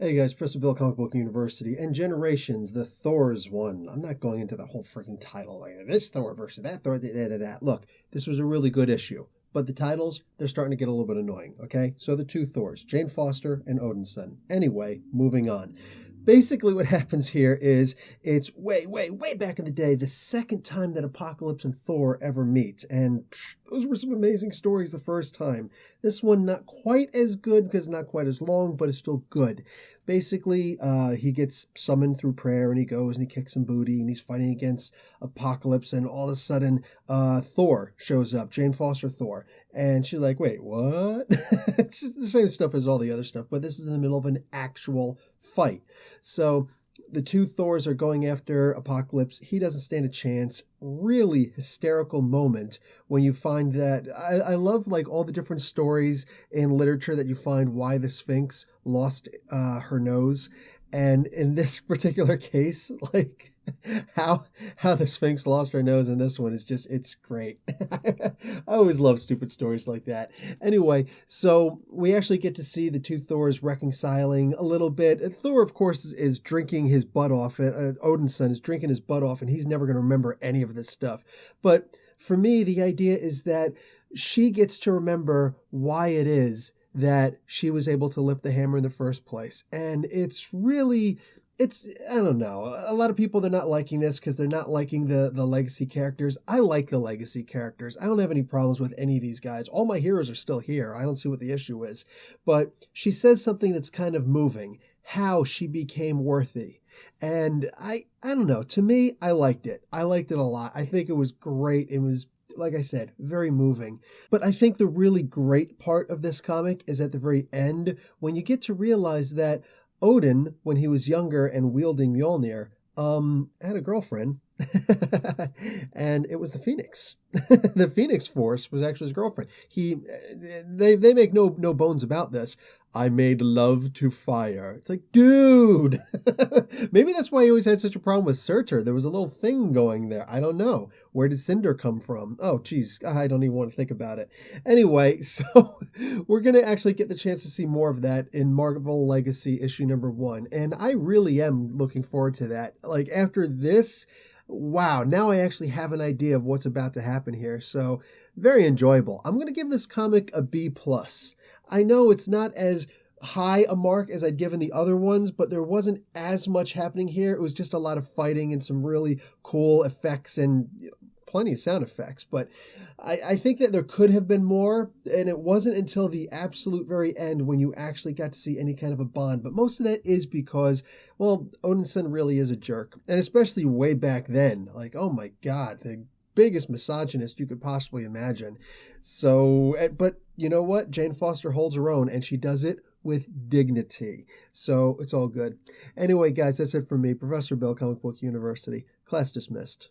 Hey guys, Professor Bill, Comic Book University, and Generations, the Thor's one. I'm not going into the whole freaking title, like this Thor versus that Thor, da. Look, this was a really good issue, but the titles, they're starting to get a little bit annoying, okay? So the two Thors, Jane Foster and Odinson. Anyway, moving on. Basically, what happens here is it's way back in the day, the second time that Apocalypse and Thor ever meet. And those were some amazing stories the first time. This one, not quite as good because not quite as long, but it's still good. Basically, he gets summoned through prayer and he goes and he kicks some booty and he's fighting against Apocalypse. And all of a sudden, Thor shows up, Jane Foster Thor. And she's like, wait, what? It's just the same stuff as all the other stuff, but this is in the middle of an actual fight. So the two Thors are going after Apocalypse. He doesn't stand a chance. Really hysterical moment when you find that I love like all the different stories in literature that you find why the Sphinx lost her nose. And in this particular case, like how the Sphinx lost her nose in this one is just, it's great. I always love stupid stories like that. Anyway, so we actually get to see the two Thors reconciling a little bit. Thor, of course, is drinking his butt off. Odinson is drinking his butt off, and he's never going to remember any of this stuff. But for me, the idea is that she gets to remember why it is that she was able to lift the hammer in the first place. And it's really, I don't know. A lot of people, they're not liking this because they're not liking the legacy characters. I like the legacy characters. I don't have any problems with any of these guys. All my heroes are still here. I don't see what the issue is. But she says something that's kind of moving, how she became worthy. And I don't know. To me, I liked it. I liked it a lot. I think it was great. It was, like I said, very moving. But I think the really great part of this comic is at the very end when you get to realize that Odin, when he was younger and wielding Mjolnir, had a girlfriend. And it was the Phoenix. The Phoenix Force was actually his girlfriend. They make no bones about this. I made love to fire. It's like, dude. Maybe that's why he always had such a problem with Surtur. There was a little thing going there. I don't know. Where did Cinder come from? Oh, geez. I don't even want to think about it. Anyway, so we're going to actually get the chance to see more of that in Marvel Legacy issue number 1. And I really am looking forward to that. Like, after this, wow, now I actually have an idea of what's about to happen here. So very enjoyable. I'm going to give this comic a B+. I know it's not as high a mark as I'd given the other ones, but there wasn't as much happening here. It was just a lot of fighting and some really cool effects and plenty of sound effects. But I think that there could have been more, and it wasn't until the absolute very end when you actually got to see any kind of a bond. But most of that is because, well, Odinson really is a jerk. And especially way back then, like, oh my God, the biggest misogynist you could possibly imagine. So, but you know what? Jane Foster holds her own, and she does it with dignity. So it's all good. Anyway, guys, that's it for me. Professor Bill, Comic Book University. Class dismissed.